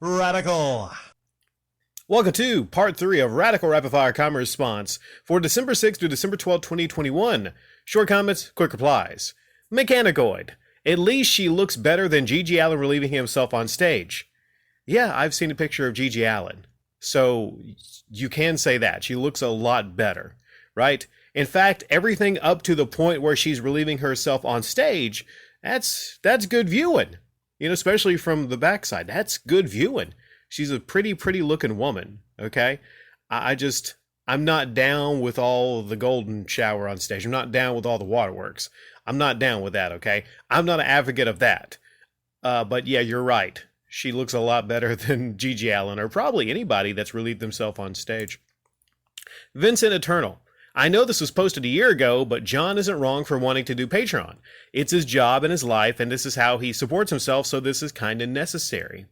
Radical. Welcome to part 3 of Radical Rapid Fire Comment Response for December 6th to December 12th, 2021. Short comments, quick replies. Mechanicoid. At least she looks better than GG Allin relieving himself on stage. Yeah, I've seen a picture of GG Allin. So you can say that. She looks a lot better, right? In fact, everything up to the point where she's relieving herself on stage, that's good viewing. You know, especially from the backside. That's good viewing. She's a pretty looking woman, okay? I'm not down with all the golden shower on stage. I'm not down with all the waterworks. I'm not down with that, okay? I'm not an advocate of that. But yeah, you're right. She looks a lot better than GG Allin, or probably anybody that's relieved themselves on stage. Vincent Eternal. I know this was posted a year ago, but John isn't wrong for wanting to do Patreon. It's his job and his life, and this is how he supports himself, so this is kind of necessary.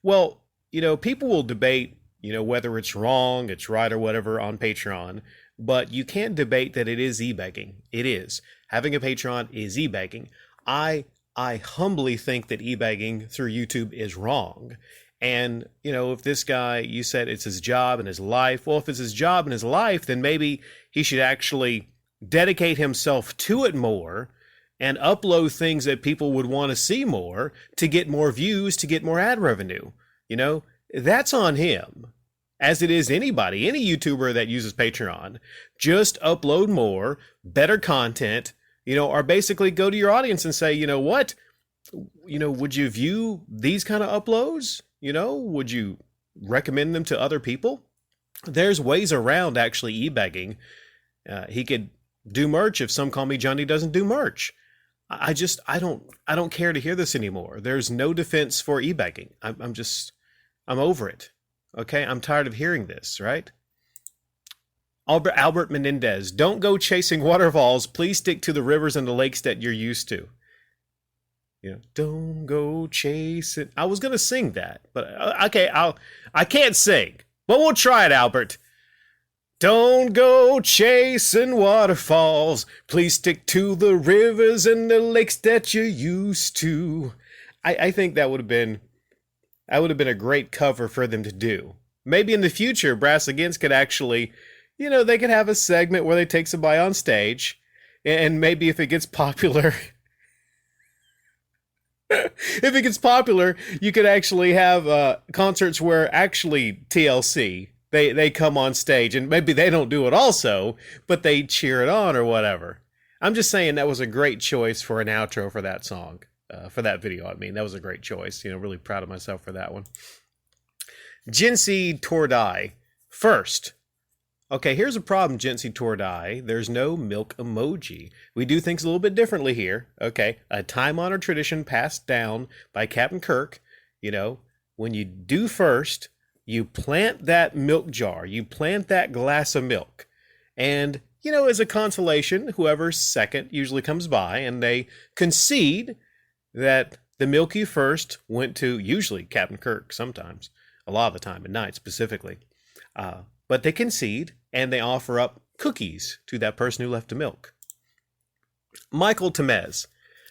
Well, you know, people will debate, you know, whether it's wrong, it's right, or whatever on Patreon, but you can't debate that it is e-begging. It is. Having a Patreon is e-begging. I humbly think that e-begging through YouTube is wrong. And, you know, if this guy, you said it's his job and his life, well, if it's his job and his life, then maybe he should actually dedicate himself to it more and upload things that people would want to see more to get more views, to get more ad revenue. You know, that's on him, as it is anybody, any YouTuber that uses Patreon. Just upload more, better content, you know, or basically go to your audience and say, you know what, you know, would you view these kind of uploads? You know, would you recommend them to other people? There's ways around actually e-begging. He could do merch if Some Call Me Johnny doesn't do merch. I don't care to hear this anymore. There's no defense for e-begging. I'm over it. Okay, I'm tired of hearing this, right? Albert Menendez, don't go chasing waterfalls. Please stick to the rivers and the lakes that you're used to. You know, don't go chasing. I was gonna sing that, but okay, I can't sing, but we'll try it, Albert. Don't go chasing waterfalls. Please stick to the rivers and the lakes that you're used to. I think that would have been a great cover for them to do. Maybe in the future, Brass Against could actually, you know, they could have a segment where they take somebody on stage, and maybe if it gets popular. If it gets popular, you could actually have concerts where actually TLC, they come on stage, and maybe they don't do it also, but they cheer it on or whatever. I'm just saying that was a great choice for an outro for that song, for that video. I mean, that was a great choice. You know, really proud of myself for that one. Jincy Tordai. First, okay, here's a problem, Jincy Tordai. There's no milk emoji. We do things a little bit differently here. Okay, a time-honored tradition passed down by Captain Kirk. You know, when you do first, you plant that milk jar. You plant that glass of milk. And, you know, as a consolation, whoever's second usually comes by and they concede that the milk you first went to, usually Captain Kirk, sometimes, a lot of the time, at night specifically. But they concede and they offer up cookies to that person who left the milk. Michael Temez.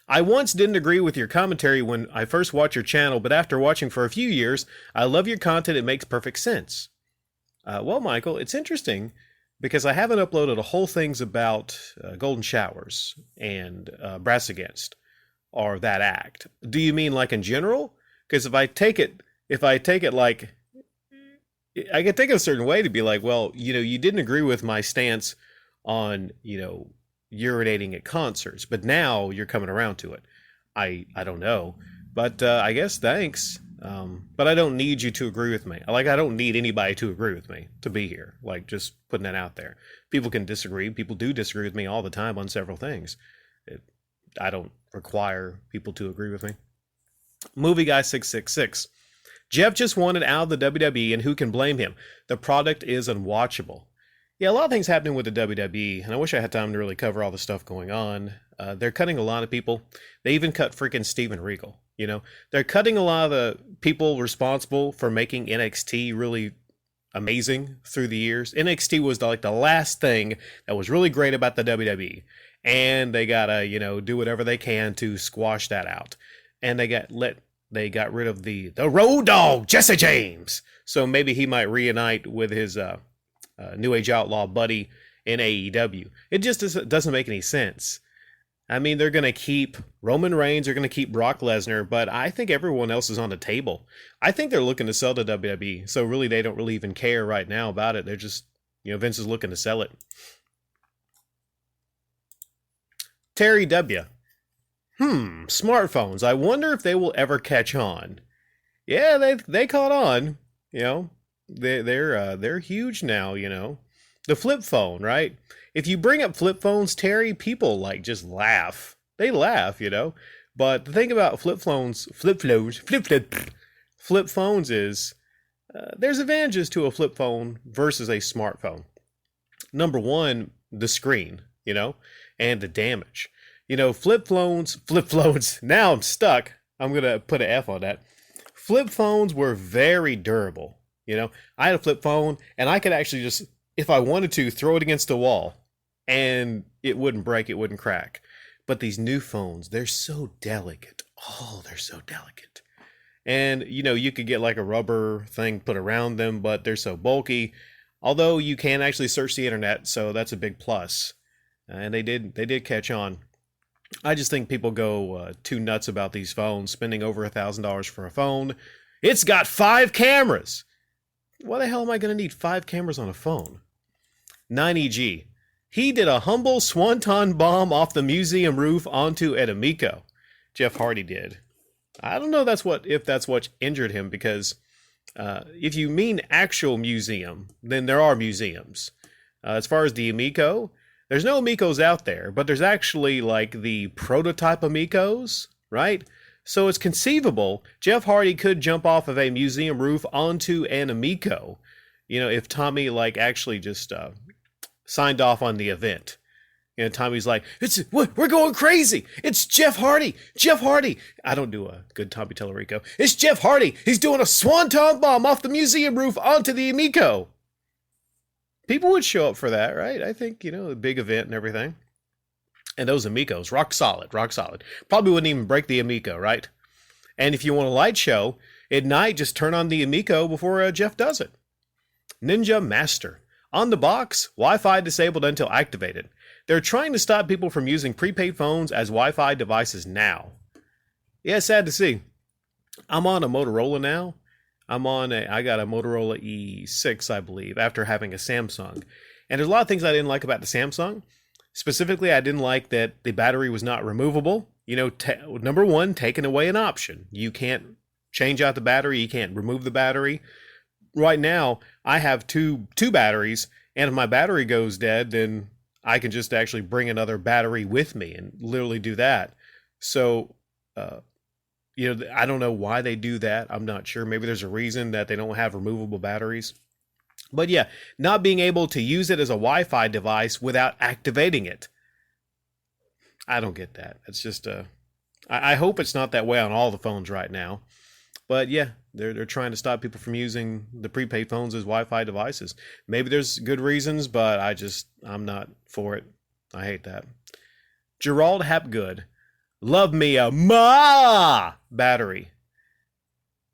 I once didn't agree with your commentary when I first watched your channel, but after watching for a few years, I love your content. It makes perfect sense. Well, Michael, it's interesting because I haven't uploaded a whole things about golden showers and Brass Against or that act. Do you mean like in general? Because if I take it like, I could take it a certain way to be like, well, you know, you didn't agree with my stance on, you know, urinating at concerts, but now you're coming around to it. I don't know, but I guess thanks. But I don't need you to agree with me. I don't need anybody to agree with me to be here. Like, just putting that out there. People can disagree. People do disagree with me all the time on several things. I don't require people to agree with me. Movie Guy 666. Jeff just wanted out of the WWE, and who can blame him? The product is unwatchable. Yeah, a lot of things happening with the WWE, and I wish I had time to really cover all the stuff going on. They're cutting a lot of people. They even cut freaking Steven Regal. You know, they're cutting a lot of the people responsible for making NXT really amazing through the years. NXT was like the last thing that was really great about the WWE, and they gotta, you know, do whatever they can to squash that out. And they got let they got rid of the road dog, Jesse James. So maybe he might reunite with his New Age Outlaw buddy in AEW. It just doesn't make any sense. I mean, they're going to keep Roman Reigns, they're going to keep Brock Lesnar, but I think everyone else is on the table. I think they're looking to sell to WWE, so really they don't really even care right now about it. They're just, Vince is looking to sell it. Terry W. Smartphones. I wonder if they will ever catch on. Yeah, they caught on. They're huge now. The flip phone, right? If you bring up flip phones, Terry, people just laugh. They laugh, But the thing about flip phones is there's advantages to a flip phone versus a smartphone. Number one, the screen, and the damage. Flip phones, now I'm stuck. I'm going to put an F on that. Flip phones were very durable. I had a flip phone and I could actually just, if I wanted to, throw it against the wall and it wouldn't break, it wouldn't crack. But these new phones, they're so delicate. Oh, they're so delicate. And, you could get like a rubber thing put around them, but they're so bulky. Although you can actually search the internet, so that's a big plus. And they did catch on. I just think people go too nuts about these phones, spending over $1,000 for a phone. It's got 5 cameras. Why the hell am I going to need 5 cameras on a phone? 9EG. He did a humble swanton bomb off the museum roof onto Ed Amico. Jeff Hardy did. I don't know if that's what injured him, because if you mean actual museum, then there are museums. As far as the Amico, there's no Amicos out there, but there's actually like the prototype Amicos, right? So it's conceivable Jeff Hardy could jump off of a museum roof onto an Amico, if Tommy actually just signed off on the event. Tommy's like, we're going crazy. It's Jeff Hardy. Jeff Hardy. I don't do a good Tommy Tellerico. It's Jeff Hardy. He's doing a swanton bomb off the museum roof onto the Amico. People would show up for that, right? I think, a big event and everything. And those Amicos, rock solid, rock solid. Probably wouldn't even break the Amico, right? And if you want a light show, at night, just turn on the Amico before Jeff does it. Ninja Master. On the box, Wi-Fi disabled until activated. They're trying to stop people from using prepaid phones as Wi-Fi devices now. Yeah, sad to see. I'm on a Motorola now. I got a Motorola E6, I believe, after having a Samsung. And there's a lot of things I didn't like about the Samsung. Specifically, I didn't like that the battery was not removable. Number one, taking away an option. You can't change out the battery. You can't remove the battery. Right now, I have two batteries, and if my battery goes dead, then I can just actually bring another battery with me and literally do that. So, I don't know why they do that. I'm not sure. Maybe there's a reason that they don't have removable batteries. But yeah, not being able to use it as a Wi-Fi device without activating it. I don't get that. It's just I hope it's not that way on all the phones right now. But yeah, they're trying to stop people from using the prepaid phones as Wi-Fi devices. Maybe there's good reasons, but I'm not for it. I hate that. Gerald Hapgood. Love me a ma battery.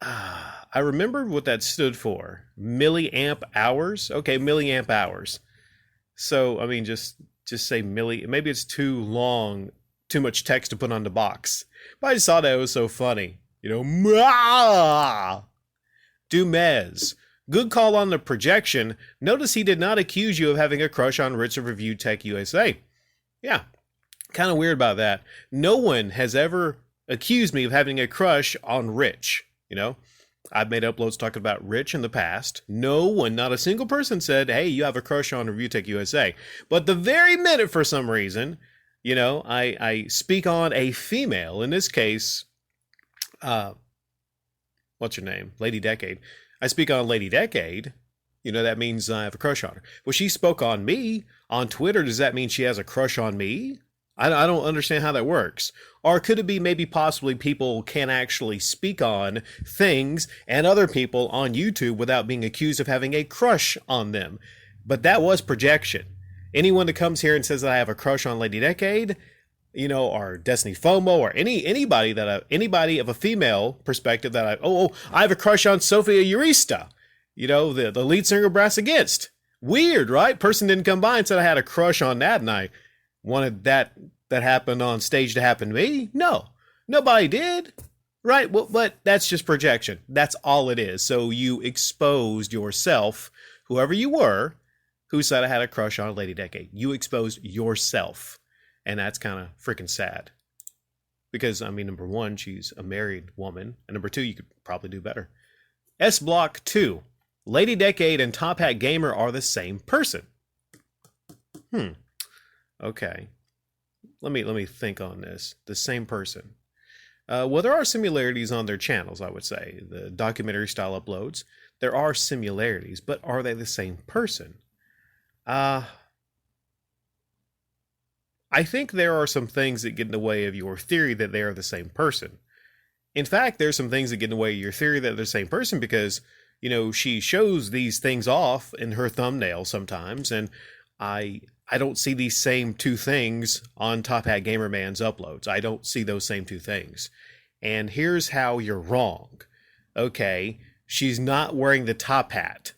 I remember what that stood for. Milliamp hours? Okay, milliamp hours. So, I mean, just say milli. Maybe it's too long, too much text to put on the box. But I just thought that was so funny. Ma! Dumez. Good call on the projection. Notice he did not accuse you of having a crush on Rich of Review Tech USA. Yeah, kind of weird about that. No one has ever accused me of having a crush on Rich. I've made uploads talking about Rich in the past. No one, not a single person said, hey, you have a crush on Review Tech USA. But the very minute, for some reason, I speak on a female, in this case, what's her name? Lady Decade. I speak on Lady Decade. That means I have a crush on her. Well, she spoke on me on Twitter. Does that mean she has a crush on me? I don't understand how that works. Or could it be maybe possibly people can actually speak on things and other people on YouTube without being accused of having a crush on them? But that was projection. Anyone that comes here and says that I have a crush on Lady Decade, or Destiny FOMO, or anybody anybody of a female perspective that I have a crush on Sophia Urista, the lead singer of Brass Against. Weird, right? Person didn't come by and said I had a crush on that and I wanted that happened on stage to happen to me. No, nobody did. Right? Well, but that's just projection. That's all it is. So you exposed yourself, whoever you were, who said I had a crush on Lady Decade. You exposed yourself. And that's kind of freaking sad. Because, number one, she's a married woman. And number two, you could probably do better. S Block 2. Lady Decade and Top Hat Gamer are the same person. Okay. Let me think on this. The same person. Well, there are similarities on their channels, I wod say. The documentary style uploads. There are similarities, but are they the same person? I think there are some things that get in the way of your theory that they are the same person. In fact, there's some things that get in the way of your theory that they're the same person because, she shows these things off in her thumbnail sometimes, and I don't see these same two things on Top Hat Gamer Man's uploads. I don't see those same two things. And here's how you're wrong. Okay, she's not wearing the top hat.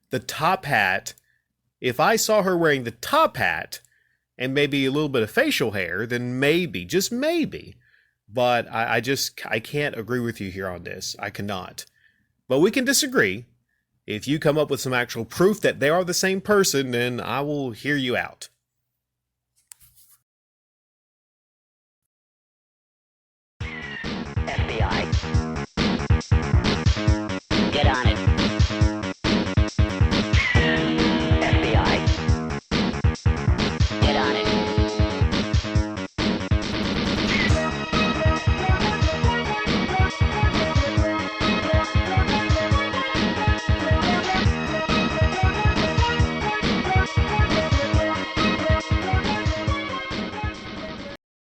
The top hat, if I saw her wearing the top hat and maybe a little bit of facial hair, then maybe, just maybe. But I can't agree with you here on this. I cannot. But we can disagree. If you come up with some actual proof that they are the same person, then I will hear you out.